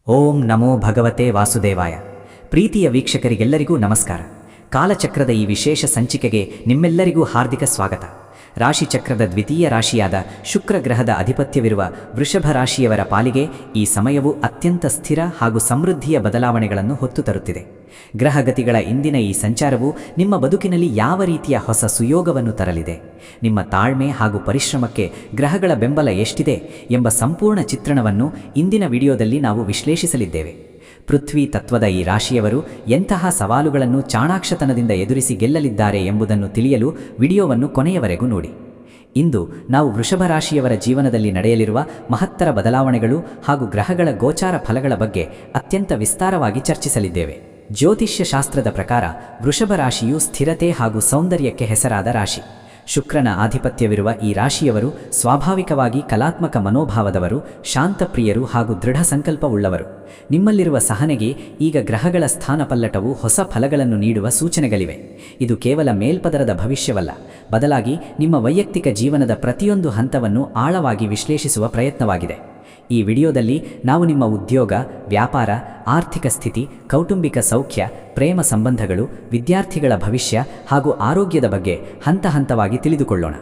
ಓಂ ನಮೋ ಭಗವತೆ ವಾಸುದೇವಾಯ. ಪ್ರೀತಿಯ ವೀಕ್ಷಕರಿಗೆಲ್ಲರಿಗೂ ನಮಸ್ಕಾರ. ಕಾಲಚಕ್ರದ ಈ ವಿಶೇಷ ಸಂಚಿಕೆಗೆ ನಿಮ್ಮೆಲ್ಲರಿಗೂ ಹಾರ್ದಿಕ ಸ್ವಾಗತ. ರಾಶಿಚಕ್ರದ ದ್ವಿತೀಯ ರಾಶಿಯಾದ ಶುಕ್ರ ಗ್ರಹದ ಅಧಿಪತ್ಯವಿರುವ ವೃಷಭ ರಾಶಿಯವರ ಪಾಲಿಗೆ ಈ ಸಮಯವು ಅತ್ಯಂತ ಸ್ಥಿರ ಹಾಗೂ ಸಮೃದ್ಧಿಯ ಬದಲಾವಣೆಗಳನ್ನು ಹೊತ್ತು ತರುತ್ತಿದೆ. ಗ್ರಹಗತಿಗಳ ಇಂದಿನ ಈ ಸಂಚಾರವು ನಿಮ್ಮ ಬದುಕಿನಲ್ಲಿ ಯಾವ ರೀತಿಯ ಹೊಸ ಸುಯೋಗವನ್ನು ತರಲಿದೆ, ನಿಮ್ಮ ತಾಳ್ಮೆ ಹಾಗೂ ಪರಿಶ್ರಮಕ್ಕೆ ಗ್ರಹಗಳ ಬೆಂಬಲ ಎಷ್ಟಿದೆ ಎಂಬ ಸಂಪೂರ್ಣ ಚಿತ್ರಣವನ್ನು ಇಂದಿನ ವಿಡಿಯೋದಲ್ಲಿ ನಾವು ವಿಶ್ಲೇಷಿಸಲಿದ್ದೇವೆ. ಪೃಥ್ವಿ ತತ್ವದ ಈ ರಾಶಿಯವರು ಎಂತಹ ಸವಾಲುಗಳನ್ನು ಚಾಣಾಕ್ಷತನದಿಂದ ಎದುರಿಸಿ ಗೆಲ್ಲಲಿದ್ದಾರೆ ಎಂಬುದನ್ನು ತಿಳಿಯಲು ವಿಡಿಯೋವನ್ನು ಕೊನೆಯವರೆಗೂ ನೋಡಿ. ಇಂದು ನಾವು ವೃಷಭ ರಾಶಿಯವರ ಜೀವನದಲ್ಲಿ ನಡೆಯಲಿರುವ ಮಹತ್ತರ ಬದಲಾವಣೆಗಳು ಹಾಗೂ ಗ್ರಹಗಳ ಗೋಚಾರ ಫಲಗಳ ಬಗ್ಗೆ ಅತ್ಯಂತ ವಿಸ್ತಾರವಾಗಿ ಚರ್ಚಿಸಲಿದ್ದೇವೆ. ಜ್ಯೋತಿಷ್ಯ ಶಾಸ್ತ್ರದ ಪ್ರಕಾರ ವೃಷಭ ರಾಶಿಯು ಸ್ಥಿರತೆ ಹಾಗೂ ಸೌಂದರ್ಯಕ್ಕೆ ಹೆಸರಾದ ರಾಶಿ. ಶುಕ್ರನ ಆಧಿಪತ್ಯವಿರುವ ಈ ರಾಶಿಯವರು ಸ್ವಾಭಾವಿಕವಾಗಿ ಕಲಾತ್ಮಕ ಮನೋಭಾವದವರು, ಶಾಂತಪ್ರಿಯರು ಹಾಗೂ ದೃಢ ಸಂಕಲ್ಪವುಳ್ಳವರು. ನಿಮ್ಮಲ್ಲಿರುವ ಸಹನೆಗೆ ಈಗ ಗ್ರಹಗಳ ಸ್ಥಾನಪಲ್ಲಟವು ಹೊಸ ಫಲಗಳನ್ನು ನೀಡುವ ಸೂಚನೆಗಳಿವೆ. ಇದು ಕೇವಲ ಮೇಲ್ಪದರದ ಭವಿಷ್ಯವಲ್ಲ, ಬದಲಾಗಿ ನಿಮ್ಮ ವೈಯಕ್ತಿಕ ಜೀವನದ ಪ್ರತಿಯೊಂದು ಹಂತವನ್ನು ಆಳವಾಗಿ ವಿಶ್ಲೇಷಿಸುವ ಪ್ರಯತ್ನವಾಗಿದೆ. ಈ ವಿಡಿಯೋದಲ್ಲಿ ನಾವು ನಿಮ್ಮ ಉದ್ಯೋಗ, ವ್ಯಾಪಾರ, ಆರ್ಥಿಕ ಸ್ಥಿತಿ, ಕೌಟುಂಬಿಕ ಸೌಖ್ಯ, ಪ್ರೇಮ ಸಂಬಂಧಗಳು, ವಿದ್ಯಾರ್ಥಿಗಳ ಭವಿಷ್ಯ ಹಾಗೂ ಆರೋಗ್ಯದ ಬಗ್ಗೆ ಹಂತ ಹಂತವಾಗಿ ತಿಳಿದುಕೊಳ್ಳೋಣ.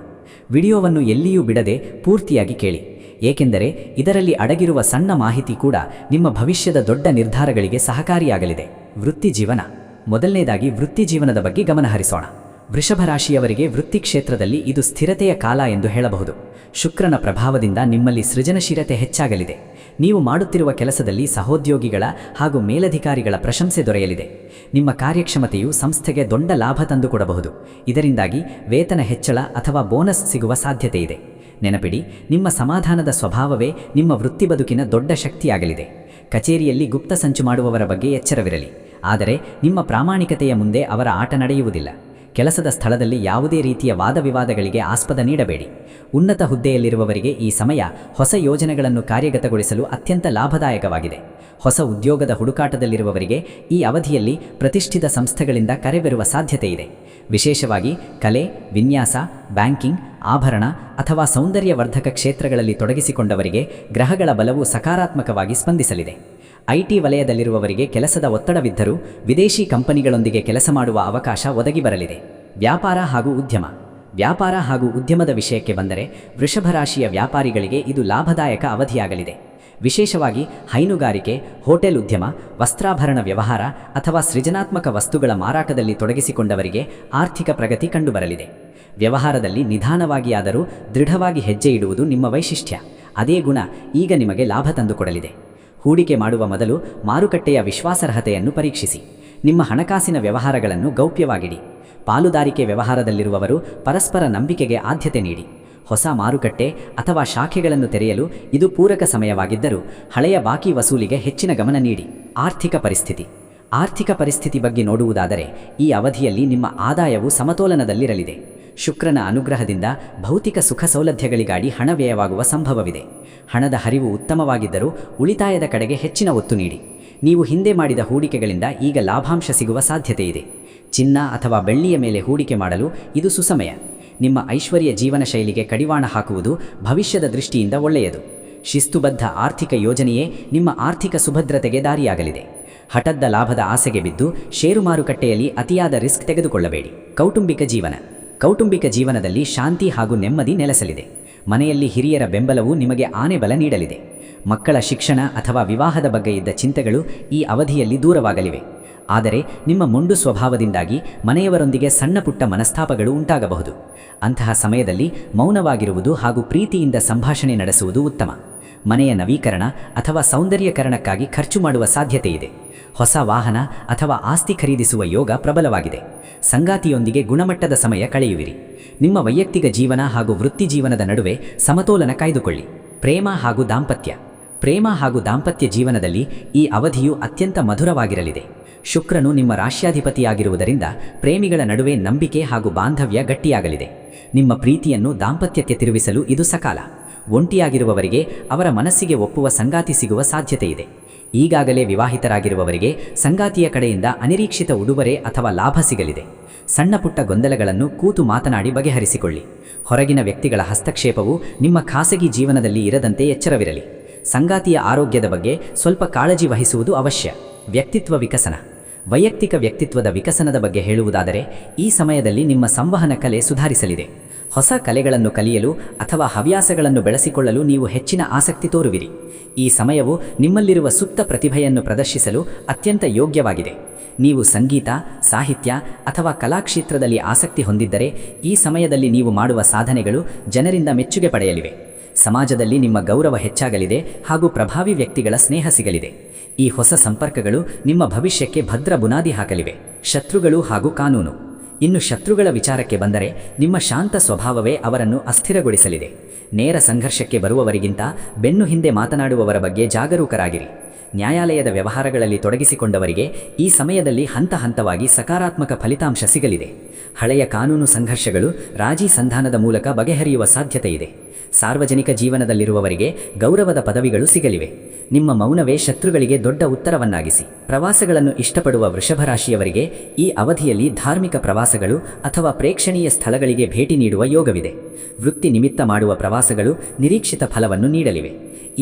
ವಿಡಿಯೋವನ್ನು ಎಲ್ಲಿಯೂ ಬಿಡದೆ ಪೂರ್ತಿಯಾಗಿ ಕೇಳಿ, ಏಕೆಂದರೆ ಇದರಲ್ಲಿ ಅಡಗಿರುವ ಸಣ್ಣ ಮಾಹಿತಿ ಕೂಡ ನಿಮ್ಮ ಭವಿಷ್ಯದ ದೊಡ್ಡ ನಿರ್ಧಾರಗಳಿಗೆ ಸಹಕಾರಿಯಾಗಲಿದೆ. ವೃತ್ತಿ ಜೀವನ. ಮೊದಲನೇದಾಗಿ ವೃತ್ತಿ ಜೀವನದ ಬಗ್ಗೆ ಗಮನಹರಿಸೋಣ. ವೃಷಭ ರಾಶಿಯವರಿಗೆ ವೃತ್ತಿ ಕ್ಷೇತ್ರದಲ್ಲಿ ಇದು ಸ್ಥಿರತೆಯ ಕಾಲ ಎಂದು ಹೇಳಬಹುದು. ಶುಕ್ರನ ಪ್ರಭಾವದಿಂದ ನಿಮ್ಮಲ್ಲಿ ಸೃಜನಶೀಲತೆ ಹೆಚ್ಚಾಗಲಿದೆ. ನೀವು ಮಾಡುತ್ತಿರುವ ಕೆಲಸದಲ್ಲಿ ಸಹೋದ್ಯೋಗಿಗಳ ಹಾಗೂ ಮೇಲಧಿಕಾರಿಗಳ ಪ್ರಶಂಸೆ ದೊರೆಯಲಿದೆ. ನಿಮ್ಮ ಕಾರ್ಯಕ್ಷಮತೆಯು ಸಂಸ್ಥೆಗೆ ದೊಡ್ಡ ಲಾಭ ತಂದುಕೊಡಬಹುದು. ಇದರಿಂದಾಗಿ ವೇತನ ಹೆಚ್ಚಳ ಅಥವಾ ಬೋನಸ್ ಸಿಗುವ ಸಾಧ್ಯತೆ ಇದೆ. ನೆನಪಿಡಿ, ನಿಮ್ಮ ಸಮಾಧಾನದ ಸ್ವಭಾವವೇ ನಿಮ್ಮ ವೃತ್ತಿ ಬದುಕಿನ ದೊಡ್ಡ ಶಕ್ತಿಯಾಗಲಿದೆ. ಕಚೇರಿಯಲ್ಲಿ ಗುಪ್ತ ಸಂಚು ಮಾಡುವವರ ಬಗ್ಗೆ ಎಚ್ಚರವಿರಲಿ, ಆದರೆ ನಿಮ್ಮ ಪ್ರಾಮಾಣಿಕತೆಯ ಮುಂದೆ ಅವರ ಆಟ ನಡೆಯುವುದಿಲ್ಲ. ಕೆಲಸದ ಸ್ಥಳದಲ್ಲಿ ಯಾವುದೇ ರೀತಿಯ ವಾದವಿವಾದಗಳಿಗೆ ಆಸ್ಪದ ನೀಡಬೇಡಿ. ಉನ್ನತ ಹುದ್ದೆಯಲ್ಲಿರುವವರಿಗೆ ಈ ಸಮಯ ಹೊಸ ಯೋಜನೆಗಳನ್ನು ಕಾರ್ಯಗತಗೊಳಿಸಲು ಅತ್ಯಂತ ಲಾಭದಾಯಕವಾಗಿದೆ. ಹೊಸ ಉದ್ಯೋಗದ ಹುಡುಕಾಟದಲ್ಲಿರುವವರಿಗೆ ಈ ಅವಧಿಯಲ್ಲಿ ಪ್ರತಿಷ್ಠಿತ ಸಂಸ್ಥೆಗಳಿಂದ ಕರೆ ಬರುವ ಸಾಧ್ಯತೆ ಇದೆ. ವಿಶೇಷವಾಗಿ ಕಲೆ, ವಿನ್ಯಾಸ, ಬ್ಯಾಂಕಿಂಗ್, ಆಭರಣ ಅಥವಾ ಸೌಂದರ್ಯವರ್ಧಕ ಕ್ಷೇತ್ರಗಳಲ್ಲಿ ತೊಡಗಿಸಿಕೊಂಡವರಿಗೆ ಗ್ರಹಗಳ ಬಲವು ಸಕಾರಾತ್ಮಕವಾಗಿ ಸ್ಪಂದಿಸಲಿದೆ. ಐಟಿ ವಲಯದಲ್ಲಿರುವವರಿಗೆ ಕೆಲಸದ ಒತ್ತಡವಿದ್ದರೂ ವಿದೇಶಿ ಕಂಪನಿಗಳೊಂದಿಗೆ ಕೆಲಸ ಮಾಡುವ ಅವಕಾಶ ಒದಗಿ ಬರಲಿದೆ. ವ್ಯಾಪಾರ ಹಾಗೂ ಉದ್ಯಮ. ವ್ಯಾಪಾರ ಹಾಗೂ ಉದ್ಯಮದ ವಿಷಯಕ್ಕೆ ಬಂದರೆ ವೃಷಭ ರಾಶಿಯ ವ್ಯಾಪಾರಿಗಳಿಗೆ ಇದು ಲಾಭದಾಯಕ ಅವಧಿಯಾಗಲಿದೆ. ವಿಶೇಷವಾಗಿ ಹೈನುಗಾರಿಕೆ, ಹೋಟೆಲ್ ಉದ್ಯಮ, ವಸ್ತ್ರಾಭರಣ ವ್ಯವಹಾರ ಅಥವಾ ಸೃಜನಾತ್ಮಕ ವಸ್ತುಗಳ ಮಾರಾಟದಲ್ಲಿ ತೊಡಗಿಸಿಕೊಂಡವರಿಗೆ ಆರ್ಥಿಕ ಪ್ರಗತಿ ಕಂಡುಬರಲಿದೆ. ವ್ಯವಹಾರದಲ್ಲಿ ನಿಧಾನವಾಗಿಯಾದರೂ ದೃಢವಾಗಿ ಹೆಜ್ಜೆ ಇಡುವುದು ನಿಮ್ಮ ವೈಶಿಷ್ಟ್ಯ. ಅದೇ ಗುಣ ಈಗ ನಿಮಗೆ ಲಾಭ ತಂದುಕೊಡಲಿದೆ. ಹೂಡಿಕೆ ಮಾಡುವ ಮೊದಲು ಮಾರುಕಟ್ಟೆಯ ವಿಶ್ವಾಸಾರ್ಹತೆಯನ್ನು ಪರೀಕ್ಷಿಸಿ. ನಿಮ್ಮ ಹಣಕಾಸಿನ ವ್ಯವಹಾರಗಳನ್ನು ಗೌಪ್ಯವಾಗಿಡಿ. ಪಾಲುದಾರಿಕೆ ವ್ಯವಹಾರದಲ್ಲಿರುವವರು ಪರಸ್ಪರ ನಂಬಿಕೆಗೆ ಆದ್ಯತೆ ನೀಡಿ. ಹೊಸ ಮಾರುಕಟ್ಟೆ ಅಥವಾ ಶಾಖೆಗಳನ್ನು ತೆರೆಯಲು ಇದು ಪೂರಕ ಸಮಯವಾಗಿದ್ದರೂ ಹಳೆಯ ಬಾಕಿ ವಸೂಲಿಗೆ ಹೆಚ್ಚಿನ ಗಮನ ನೀಡಿ. ಆರ್ಥಿಕ ಪರಿಸ್ಥಿತಿ ಬಗ್ಗೆ ನೋಡುವುದಾದರೆ ಈ ಅವಧಿಯಲ್ಲಿ ನಿಮ್ಮ ಆದಾಯವು ಸಮತೋಲನದಲ್ಲಿರಲಿದೆ. ಶುಕ್ರನ ಅನುಗ್ರಹದಿಂದ ಭೌತಿಕ ಸುಖ ಸೌಲಭ್ಯಗಳಿಗಾಗಿ ಹಣ ವ್ಯಯವಾಗುವ ಸಂಭವವಿದೆ. ಹಣದ ಹರಿವು ಉತ್ತಮವಾಗಿದ್ದರೂ ಉಳಿತಾಯದ ಕಡೆಗೆ ಹೆಚ್ಚಿನ ಒತ್ತು ನೀಡಿ. ನೀವು ಹಿಂದೆ ಮಾಡಿದ ಹೂಡಿಕೆಗಳಿಂದ ಈಗ ಲಾಭಾಂಶ ಸಿಗುವ ಸಾಧ್ಯತೆ ಇದೆ. ಚಿನ್ನ ಅಥವಾ ಬೆಳ್ಳಿಯ ಮೇಲೆ ಹೂಡಿಕೆ ಮಾಡಲು ಇದು ಸುಸಮಯ. ನಿಮ್ಮ ಐಶ್ವರ್ಯ ಜೀವನ ಶೈಲಿಗೆ ಕಡಿವಾಣ ಹಾಕುವುದು ಭವಿಷ್ಯದ ದೃಷ್ಟಿಯಿಂದ ಒಳ್ಳೆಯದು. ಶಿಸ್ತುಬದ್ಧ ಆರ್ಥಿಕ ಯೋಜನೆಯೇ ನಿಮ್ಮ ಆರ್ಥಿಕ ಸುಭದ್ರತೆಗೆ ದಾರಿಯಾಗಲಿದೆ. ಹಠದ ಲಾಭದ ಆಸೆಗೆ ಬಿದ್ದು ಷೇರು ಮಾರುಕಟ್ಟೆಯಲ್ಲಿ ಅತಿಯಾದ ರಿಸ್ಕ್ ತೆಗೆದುಕೊಳ್ಳಬೇಡಿ. ಕೌಟುಂಬಿಕ ಜೀವನದಲ್ಲಿ ಶಾಂತಿ ಹಾಗೂ ನೆಮ್ಮದಿ ನೆಲೆಸಲಿದೆ. ಮನೆಯಲ್ಲಿ ಹಿರಿಯರ ಬೆಂಬಲವು ನಿಮಗೆ ಆನೆಬಲ ನೀಡಲಿದೆ. ಮಕ್ಕಳ ಶಿಕ್ಷಣ ಅಥವಾ ವಿವಾಹದ ಬಗ್ಗೆ ಇದ್ದ ಚಿಂತೆಗಳು ಈ ಅವಧಿಯಲ್ಲಿ ದೂರವಾಗಲಿವೆ. ಆದರೆ ನಿಮ್ಮ ಮೊಂಡು ಸ್ವಭಾವದಿಂದಾಗಿ ಮನೆಯವರೊಂದಿಗೆ ಸಣ್ಣ ಪುಟ್ಟ ಮನಸ್ತಾಪಗಳು ಉಂಟಾಗಬಹುದು. ಅಂತಹ ಸಮಯದಲ್ಲಿ ಮೌನವಾಗಿರುವುದು ಹಾಗೂ ಪ್ರೀತಿಯಿಂದ ಸಂಭಾಷಣೆ ನಡೆಸುವುದು ಉತ್ತಮ. ಮನೆಯ ನವೀಕರಣ ಅಥವಾ ಸೌಂದರ್ಯಕರಣಕ್ಕಾಗಿ ಖರ್ಚು ಮಾಡುವ ಸಾಧ್ಯತೆ ಇದೆ. ಹೊಸ ವಾಹನ ಅಥವಾ ಆಸ್ತಿ ಖರೀದಿಸುವ ಯೋಗ ಪ್ರಬಲವಾಗಿದೆ. ಸಂಗಾತಿಯೊಂದಿಗೆ ಗುಣಮಟ್ಟದ ಸಮಯ ಕಳೆಯುವಿರಿ. ನಿಮ್ಮ ವೈಯಕ್ತಿಕ ಜೀವನ ಹಾಗೂ ವೃತ್ತಿ ಜೀವನದ ನಡುವೆ ಸಮತೋಲನ ಕಾಯ್ದುಕೊಳ್ಳಿ. ಪ್ರೇಮ ಹಾಗೂ ದಾಂಪತ್ಯ ಜೀವನದಲ್ಲಿ ಈ ಅವಧಿಯು ಅತ್ಯಂತ ಮಧುರವಾಗಿರಲಿದೆ. ಶುಕ್ರನು ನಿಮ್ಮ ರಾಶ್ಯಾಧಿಪತಿಯಾಗಿರುವುದರಿಂದ ಪ್ರೇಮಿಗಳ ನಡುವೆ ನಂಬಿಕೆ ಹಾಗೂ ಬಾಂಧವ್ಯ ಗಟ್ಟಿಯಾಗಲಿದೆ. ನಿಮ್ಮ ಪ್ರೀತಿಯನ್ನು ದಾಂಪತ್ಯಕ್ಕೆ ತಿರುಗಿಸಲು ಇದು ಸಕಾಲ. ಒಂಟಿಯಾಗಿರುವವರಿಗೆ ಅವರ ಮನಸ್ಸಿಗೆ ಒಪ್ಪುವ ಸಂಗಾತಿ ಸಿಗುವ ಸಾಧ್ಯತೆ ಇದೆ. ಈಗಾಗಲೇ ವಿವಾಹಿತರಾಗಿರುವವರಿಗೆ ಸಂಗಾತಿಯ ಕಡೆಯಿಂದ ಅನಿರೀಕ್ಷಿತ ಉಡುಗೊರೆ ಅಥವಾ ಲಾಭ ಸಿಗಲಿದೆ. ಸಣ್ಣ ಪುಟ್ಟ ಗೊಂದಲಗಳನ್ನು ಕೂತು ಮಾತನಾಡಿ ಬಗೆಹರಿಸಿಕೊಳ್ಳಿ. ಹೊರಗಿನ ವ್ಯಕ್ತಿಗಳ ಹಸ್ತಕ್ಷೇಪವು ನಿಮ್ಮ ಖಾಸಗಿ ಜೀವನದಲ್ಲಿ ಇರದಂತೆ ಎಚ್ಚರವಿರಲಿ. ಸಂಗಾತಿಯ ಆರೋಗ್ಯದ ಬಗ್ಗೆ ಸ್ವಲ್ಪ ಕಾಳಜಿ ವಹಿಸುವುದು ಅವಶ್ಯ. ವ್ಯಕ್ತಿತ್ವ ವಿಕಸನ. ವೈಯಕ್ತಿಕ ವ್ಯಕ್ತಿತ್ವದ ವಿಕಸನದ ಬಗ್ಗೆ ಹೇಳುವುದಾದರೆ, ಈ ಸಮಯದಲ್ಲಿ ನಿಮ್ಮ ಸಂವಹನ ಕಲೆ ಸುಧಾರಿಸಲಿದೆ. ಹೊಸ ಕಲೆಗಳನ್ನು ಕಲಿಯಲು ಅಥವಾ ಹವ್ಯಾಸಗಳನ್ನು ಬೆಳೆಸಿಕೊಳ್ಳಲು ನೀವು ಹೆಚ್ಚಿನ ಆಸಕ್ತಿ ತೋರುವಿರಿ. ಈ ಸಮಯವು ನಿಮ್ಮಲ್ಲಿರುವ ಸುಪ್ತ ಪ್ರತಿಭೆಯನ್ನು ಪ್ರದರ್ಶಿಸಲು ಅತ್ಯಂತ ಯೋಗ್ಯವಾಗಿದೆ. ನೀವು ಸಂಗೀತ, ಸಾಹಿತ್ಯ ಅಥವಾ ಕಲಾಕ್ಷೇತ್ರದಲ್ಲಿ ಆಸಕ್ತಿ ಹೊಂದಿದ್ದರೆ ಈ ಸಮಯದಲ್ಲಿ ನೀವು ಮಾಡುವ ಸಾಧನೆಗಳು ಜನರಿಂದ ಮೆಚ್ಚುಗೆ ಪಡೆಯಲಿವೆ. ಸಮಾಜದಲ್ಲಿ ನಿಮ್ಮ ಗೌರವ ಹೆಚ್ಚಾಗಲಿದೆ ಹಾಗೂ ಪ್ರಭಾವಿ ವ್ಯಕ್ತಿಗಳ ಸ್ನೇಹ ಸಿಗಲಿದೆ. ಈ ಹೊಸ ಸಂಪರ್ಕಗಳು ನಿಮ್ಮ ಭವಿಷ್ಯಕ್ಕೆ ಭದ್ರ ಬುನಾದಿ ಹಾಕಲಿವೆ. ಶತ್ರುಗಳು ಹಾಗೂ ಕಾನೂನು. ಇನ್ನು ಶತ್ರುಗಳ ವಿಚಾರಕ್ಕೆ ಬಂದರೆ, ನಿಮ್ಮ ಶಾಂತ ಸ್ವಭಾವವೇ ಅವರನ್ನು ಅಸ್ಥಿರಗೊಳಿಸಲಿದೆ. ನೇರ ಸಂಘರ್ಷಕ್ಕೆ ಬರುವವರಿಗಿಂತ ಬೆನ್ನು ಹಿಂದೆ ಮಾತನಾಡುವವರ ಬಗ್ಗೆ ಜಾಗರೂಕರಾಗಿರಿ. ನ್ಯಾಯಾಲಯದ ವ್ಯವಹಾರಗಳಲ್ಲಿ ತೊಡಗಿಸಿಕೊಂಡವರಿಗೆ ಈ ಸಮಯದಲ್ಲಿ ಹಂತ ಹಂತವಾಗಿ ಸಕಾರಾತ್ಮಕ ಫಲಿತಾಂಶ ಸಿಗಲಿದೆ. ಹಳೆಯ ಕಾನೂನು ಸಂಘರ್ಷಗಳು ರಾಜಿ ಸಂಧಾನದ ಮೂಲಕ ಬಗೆಹರಿಯುವ ಸಾಧ್ಯತೆ ಇದೆ. ಸಾರ್ವಜನಿಕ ಜೀವನದಲ್ಲಿರುವವರಿಗೆ ಗೌರವದ ಪದವಿಗಳು ಸಿಗಲಿವೆ. ನಿಮ್ಮ ಮೌನವೇ ಶತ್ರುಗಳಿಗೆ ದೊಡ್ಡ ಉತ್ತರವನ್ನಾಗಿಸಿ. ಪ್ರವಾಸಗಳನ್ನು ಇಷ್ಟಪಡುವ ವೃಷಭ ರಾಶಿಯವರಿಗೆ ಈ ಅವಧಿಯಲ್ಲಿ ಧಾರ್ಮಿಕ ಪ್ರವಾಸಗಳು ಅಥವಾ ಪ್ರೇಕ್ಷಣೀಯ ಸ್ಥಳಗಳಿಗೆ ಭೇಟಿ ನೀಡುವ ಯೋಗವಿದೆ. ವೃತ್ತಿ ನಿಮಿತ್ತ ಮಾಡುವ ಪ್ರವಾಸಗಳು ನಿರೀಕ್ಷಿತ ಫಲವನ್ನು ನೀಡಲಿವೆ.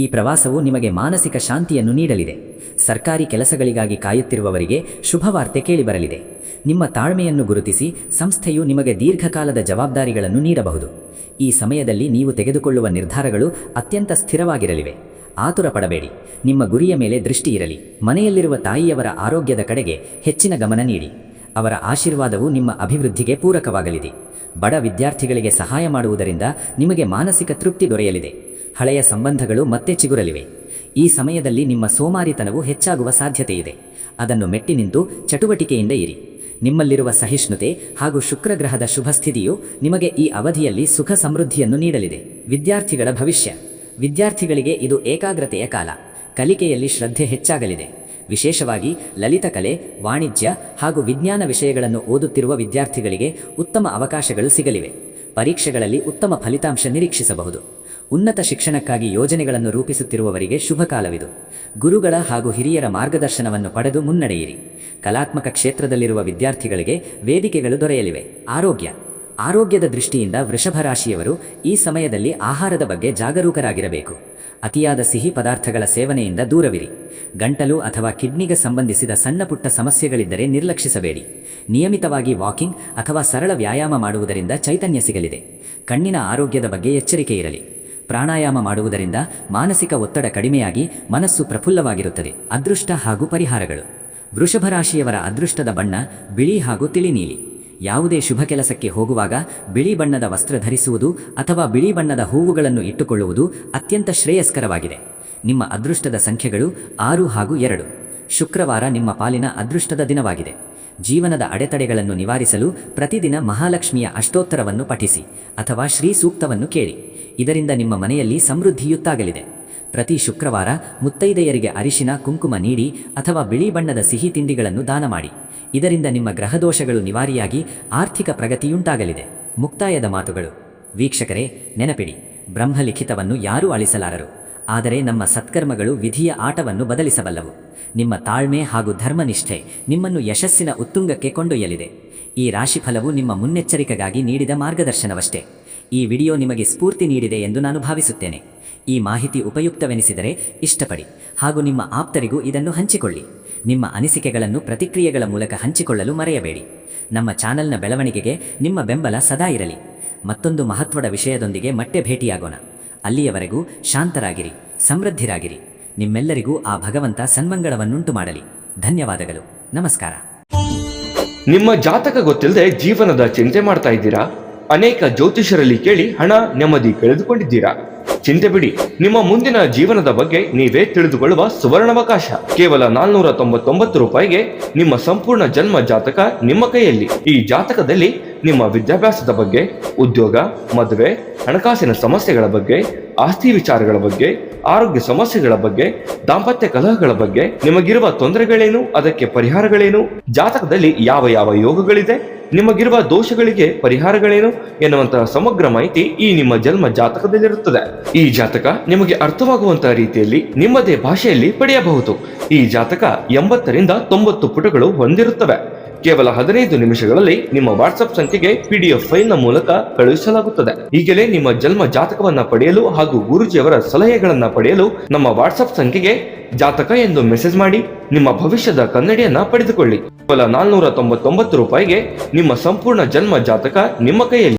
ಈ ಪ್ರವಾಸವು ನಿಮಗೆ ಮಾನಸಿಕ ಶಾಂತಿಯನ್ನು ನೀಡಲಿದೆ. ಸರ್ಕಾರಿ ಕೆಲಸಗಳಿಗಾಗಿ ಕಾಯುತ್ತಿರುವವರಿಗೆ ಶುಭವಾರ್ತೆ ಕೇಳಿಬರಲಿದೆ. ನಿಮ್ಮ ತಾಳ್ಮೆಯನ್ನು ಗುರುತಿಸಿ ಸಂಸ್ಥೆಯು ನಿಮಗೆ ದೀರ್ಘಕಾಲದ ಜವಾಬ್ದಾರಿಗಳನ್ನು ನೀಡಬಹುದು. ಈ ಸಮಯದಲ್ಲಿ ನೀವು ತೆಗೆದುಕೊಳ್ಳುವ ನಿರ್ಧಾರಗಳು ಅತ್ಯಂತ ಸ್ಥಿರವಾಗಿರಲಿವೆ. ಆತುರ ಪಡಬೇಡಿ. ನಿಮ್ಮ ಗುರಿಯ ಮೇಲೆ ದೃಷ್ಟಿ ಇರಲಿ. ಮನೆಯಲ್ಲಿರುವ ತಾಯಿಯವರ ಆರೋಗ್ಯದ ಕಡೆಗೆ ಹೆಚ್ಚಿನ ಗಮನ ನೀಡಿ. ಅವರ ಆಶೀರ್ವಾದವು ನಿಮ್ಮ ಅಭಿವೃದ್ಧಿಗೆ ಪೂರಕವಾಗಲಿದೆ. ಬಡ ವಿದ್ಯಾರ್ಥಿಗಳಿಗೆ ಸಹಾಯ ಮಾಡುವುದರಿಂದ ನಿಮಗೆ ಮಾನಸಿಕ ತೃಪ್ತಿ ದೊರೆಯಲಿದೆ. ಹಳೆಯ ಸಂಬಂಧಗಳು ಮತ್ತೆ ಚಿಗುರಲಿವೆ. ಈ ಸಮಯದಲ್ಲಿ ನಿಮ್ಮ ಸೋಮಾರಿತನವು ಹೆಚ್ಚಾಗುವ ಸಾಧ್ಯತೆ ಇದೆ. ಅದನ್ನು ಮೆಟ್ಟಿ ನಿಂತು ಚಟುವಟಿಕೆಯಿಂದ ಇರಿ. ನಿಮ್ಮಲ್ಲಿರುವ ಸಹಿಷ್ಣುತೆ ಹಾಗೂ ಶುಕ್ರಗ್ರಹದ ಶುಭಸ್ಥಿತಿಯು ನಿಮಗೆ ಈ ಅವಧಿಯಲ್ಲಿ ಸುಖ ಸಮೃದ್ಧಿಯನ್ನು ನೀಡಲಿದೆ. ವಿದ್ಯಾರ್ಥಿಗಳ ಭವಿಷ್ಯ. ವಿದ್ಯಾರ್ಥಿಗಳಿಗೆ ಇದು ಏಕಾಗ್ರತೆಯ ಕಾಲ. ಕಲಿಕೆಯಲ್ಲಿ ಶ್ರದ್ಧೆ ಹೆಚ್ಚಾಗಲಿದೆ. ವಿಶೇಷವಾಗಿ ಲಲಿತಕಲೆ, ವಾಣಿಜ್ಯ ಹಾಗೂ ವಿಜ್ಞಾನ ವಿಷಯಗಳನ್ನು ಓದುತ್ತಿರುವ ವಿದ್ಯಾರ್ಥಿಗಳಿಗೆ ಉತ್ತಮ ಅವಕಾಶಗಳು ಸಿಗಲಿವೆ. ಪರೀಕ್ಷೆಗಳಲ್ಲಿ ಉತ್ತಮ ಫಲಿತಾಂಶ ನಿರೀಕ್ಷಿಸಬಹುದು. ಉನ್ನತ ಶಿಕ್ಷಣಕ್ಕಾಗಿ ಯೋಜನೆಗಳನ್ನು ರೂಪಿಸುತ್ತಿರುವವರಿಗೆ ಶುಭ ಕಾಲವಿದು. ಗುರುಗಳ ಹಾಗೂ ಹಿರಿಯರ ಮಾರ್ಗದರ್ಶನವನ್ನು ಪಡೆದು ಮುನ್ನಡೆಯಿರಿ. ಕಲಾತ್ಮಕ ಕ್ಷೇತ್ರದಲ್ಲಿರುವ ವಿದ್ಯಾರ್ಥಿಗಳಿಗೆ ವೇದಿಕೆಗಳು ದೊರೆಯಲಿವೆ. ಆರೋಗ್ಯದ ದೃಷ್ಟಿಯಿಂದ ವೃಷಭ ರಾಶಿಯವರು ಈ ಸಮಯದಲ್ಲಿ ಆಹಾರದ ಬಗ್ಗೆ ಜಾಗರೂಕರಾಗಿರಬೇಕು. ಅತಿಯಾದ ಸಿಹಿ ಪದಾರ್ಥಗಳ ಸೇವನೆಯಿಂದ ದೂರವಿರಿ. ಗಂಟಲು ಅಥವಾ ಕಿಡ್ನಿಗೆ ಸಂಬಂಧಿಸಿದ ಸಣ್ಣ ಪುಟ್ಟ ಸಮಸ್ಯೆಗಳಿದ್ದರೆ ನಿರ್ಲಕ್ಷಿಸಬೇಡಿ. ನಿಯಮಿತವಾಗಿ ವಾಕಿಂಗ್ ಅಥವಾ ಸರಳ ವ್ಯಾಯಾಮ ಮಾಡುವುದರಿಂದ ಚೈತನ್ಯ ಸಿಗಲಿದೆ. ಕಣ್ಣಿನ ಆರೋಗ್ಯದ ಬಗ್ಗೆ ಎಚ್ಚರಿಕೆ ಇರಲಿ. ಪ್ರಾಣಾಯಾಮ ಮಾಡುವುದರಿಂದ ಮಾನಸಿಕ ಒತ್ತಡ ಕಡಿಮೆಯಾಗಿ ಮನಸ್ಸು ಪ್ರಫುಲ್ಲವಾಗಿರುತ್ತದೆ. ಅದೃಷ್ಟ ಹಾಗೂ ಪರಿಹಾರಗಳು. ವೃಷಭ ರಾಶಿಯವರ ಅದೃಷ್ಟದ ಬಣ್ಣ ಬಿಳಿ ಹಾಗೂ ತಿಳಿ ನೀಲಿ. ಯಾವುದೇ ಶುಭ ಕೆಲಸಕ್ಕೆ ಹೋಗುವಾಗ ಬಿಳಿ ಬಣ್ಣದ ವಸ್ತ್ರ ಧರಿಸುವುದು ಅಥವಾ ಬಿಳಿ ಬಣ್ಣದ ಹೂವುಗಳನ್ನು ಇಟ್ಟುಕೊಳ್ಳುವುದು ಅತ್ಯಂತ ಶ್ರೇಯಸ್ಕರವಾಗಿದೆ. ನಿಮ್ಮ ಅದೃಷ್ಟದ ಸಂಖ್ಯೆಗಳು 6 ಹಾಗೂ 2. ಶುಕ್ರವಾರ ನಿಮ್ಮ ಪಾಲಿನ ಅದೃಷ್ಟದ ದಿನವಾಗಿದೆ. ಜೀವನದ ಅಡೆತಡೆಗಳನ್ನು ನಿವಾರಿಸಲು ಪ್ರತಿದಿನ ಮಹಾಲಕ್ಷ್ಮಿಯ ಅಷ್ಟೋತ್ತರವನ್ನು ಪಠಿಸಿ ಅಥವಾ ಶ್ರೀ ಸೂಕ್ತವನ್ನು ಕೇಳಿ. ಇದರಿಂದ ನಿಮ್ಮ ಮನೆಯಲ್ಲಿ ಸಮೃದ್ಧಿಯುತ್ತಾಗಲಿದೆ. ಪ್ರತಿ ಶುಕ್ರವಾರ ಮುತ್ತೈದೆಯರಿಗೆ ಅರಿಶಿನ ಕುಂಕುಮ ನೀಡಿ ಅಥವಾ ಬಿಳಿ ಬಣ್ಣದ ಸಿಹಿ ತಿಂಡಿಗಳನ್ನು ದಾನ ಮಾಡಿ. ಇದರಿಂದ ನಿಮ್ಮ ಗ್ರಹದೋಷಗಳು ನಿವಾರಿಯಾಗಿ ಆರ್ಥಿಕ ಪ್ರಗತಿಯುಂಟಾಗಲಿದೆ. ಮುಕ್ತಾಯದ ಮಾತುಗಳು. ವೀಕ್ಷಕರೇ, ನೆನಪಿಡಿ, ಬ್ರಹ್ಮಲಿಖಿತವನ್ನು ಯಾರೂ ಅಳಿಸಲಾರರು. ಆದರೆ ನಮ್ಮ ಸತ್ಕರ್ಮಗಳು ವಿಧಿಯ ಆಟವನ್ನು ಬದಲಿಸಬಲ್ಲವು. ನಿಮ್ಮ ತಾಳ್ಮೆ ಹಾಗೂ ಧರ್ಮನಿಷ್ಠೆ ನಿಮ್ಮನ್ನು ಯಶಸ್ಸಿನ ಉತ್ತುಂಗಕ್ಕೆ ಕೊಂಡೊಯ್ಯಲಿದೆ. ಈ ರಾಶಿಫಲವು ನಿಮ್ಮ ಮುನ್ನೆಚ್ಚರಿಕೆಗಾಗಿ ನೀಡಿದ ಮಾರ್ಗದರ್ಶನವಷ್ಟೇ. ಈ ವಿಡಿಯೋ ನಿಮಗೆ ಸ್ಫೂರ್ತಿ ನೀಡಿದೆ ಎಂದು ನಾನು ಭಾವಿಸುತ್ತೇನೆ. ಈ ಮಾಹಿತಿ ಉಪಯುಕ್ತವೆನಿಸಿದರೆ ಇಷ್ಟಪಡಿ ಹಾಗೂ ನಿಮ್ಮ ಆಪ್ತರಿಗೂ ಇದನ್ನು ಹಂಚಿಕೊಳ್ಳಿ. ನಿಮ್ಮ ಅನಿಸಿಕೆಗಳನ್ನು ಪ್ರತಿಕ್ರಿಯೆಗಳ ಮೂಲಕ ಹಂಚಿಕೊಳ್ಳಲು ಮರೆಯಬೇಡಿ. ನಮ್ಮ ಚಾನೆಲ್ನ ಬೆಳವಣಿಗೆಗೆ ನಿಮ್ಮ ಬೆಂಬಲ ಸದಾ ಇರಲಿ. ಮತ್ತೊಂದು ಮಹತ್ವದ ವಿಷಯದೊಂದಿಗೆ ಮತ್ತೆ ಭೇಟಿಯಾಗೋಣ. ಅಲ್ಲಿಯವರೆಗೂ ಶಾಂತರಾಗಿರಿ, ಸಮೃದ್ಧಿರಾಗಿರಿ. ನಿಮ್ಮೆಲ್ಲರಿಗೂ ಆ ಭಗವಂತ ಸನ್ಮಂಗಳವನ್ನುಂಟು ಮಾಡಲಿ. ಧನ್ಯವಾದಗಳು. ನಮಸ್ಕಾರ. ನಿಮ್ಮ ಜಾತಕ ಗೊತ್ತಿಲ್ಲದೆ ಜೀವನದ ಚಿಂತೆ ಮಾಡ್ತಾ ಇದ್ದೀರಾ? ಅನೇಕ ಜ್ಯೋತಿಷರಲ್ಲಿ ಕೇಳಿ ಹಣ ನೆಮ್ಮದಿ ಕಳೆದುಕೊಂಡಿದ್ದೀರಾ? ಚಿಂತೆ ಬಿಡಿ, ನಿಮ್ಮ ಮುಂದಿನ ಜೀವನದ ಬಗ್ಗೆ ನೀವೇ ತಿಳಿದುಕೊಳ್ಳುವ ಸುವರ್ಣಾವಕಾಶ. ಕೇವಲ 499 ರೂಪಾಯಿಗೆ ನಿಮ್ಮ ಸಂಪೂರ್ಣ ಜನ್ಮ ಜಾತಕ ನಿಮ್ಮ ಕೈಯಲ್ಲಿ. ಈ ಜಾತಕದಲ್ಲಿ ನಿಮ್ಮ ವಿದ್ಯಾಭ್ಯಾಸದ ಬಗ್ಗೆ, ಉದ್ಯೋಗ, ಮದುವೆ, ಹಣಕಾಸಿನ ಸಮಸ್ಯೆಗಳ ಬಗ್ಗೆ, ಆಸ್ತಿ ವಿಚಾರಗಳ ಬಗ್ಗೆ, ಆರೋಗ್ಯ ಸಮಸ್ಯೆಗಳ ಬಗ್ಗೆ, ದಾಂಪತ್ಯ ಕಲಹಗಳ ಬಗ್ಗೆ, ನಿಮಗಿರುವ ತೊಂದರೆಗಳೇನು, ಅದಕ್ಕೆ ಪರಿಹಾರಗಳೇನು, ಜಾತಕದಲ್ಲಿ ಯಾವ ಯಾವ ಯೋಗಗಳಿದೆ, ನಿಮಗಿರುವ ದೋಷಗಳಿಗೆ ಪರಿಹಾರಗಳೇನು ಎನ್ನುವಂತಹ ಸಮಗ್ರ ಮಾಹಿತಿ ಈ ನಿಮ್ಮ ಜನ್ಮ ಜಾತಕದಲ್ಲಿರುತ್ತದೆ. ಈ ಜಾತಕ ನಿಮಗೆ ಅರ್ಥವಾಗುವಂತಹ ರೀತಿಯಲ್ಲಿ ನಿಮ್ಮದೇ ಭಾಷೆಯಲ್ಲಿ ಪಡೆಯಬಹುದು. ಈ ಜಾತಕ 80 ರಿಂದ 90 ಪುಟಗಳು ಹೊಂದಿರುತ್ತವೆ. ಕೇವಲ 15 ನಿಮಿಷಗಳಲ್ಲಿ ನಿಮ್ಮ ವಾಟ್ಸ್ಆಪ್ ಸಂಖ್ಯೆಗೆ PDF ಫೈಲ್ನ ಮೂಲಕ ಕಳುಹಿಸಲಾಗುತ್ತದೆ. ಈಗಲೇ ನಿಮ್ಮ ಜನ್ಮ ಜಾತಕವನ್ನ ಪಡೆಯಲು ಹಾಗೂ ಗುರುಜಿಯವರ ಸಲಹೆಗಳನ್ನ ಪಡೆಯಲು ನಮ್ಮ ವಾಟ್ಸ್ಆಪ್ ಸಂಖ್ಯೆಗೆ ಜಾತಕ ಎಂದು ಮೆಸೇಜ್ ಮಾಡಿ ನಿಮ್ಮ ಭವಿಷ್ಯದ ಕನ್ನಡಿಯನ್ನ ಪಡೆದುಕೊಳ್ಳಿ. ಕೇವಲ 499 ರೂಪಾಯಿಗೆ ನಿಮ್ಮ ಸಂಪೂರ್ಣ ಜನ್ಮ ಜಾತಕ ನಿಮ್ಮ ಕೈಯಲ್ಲಿ.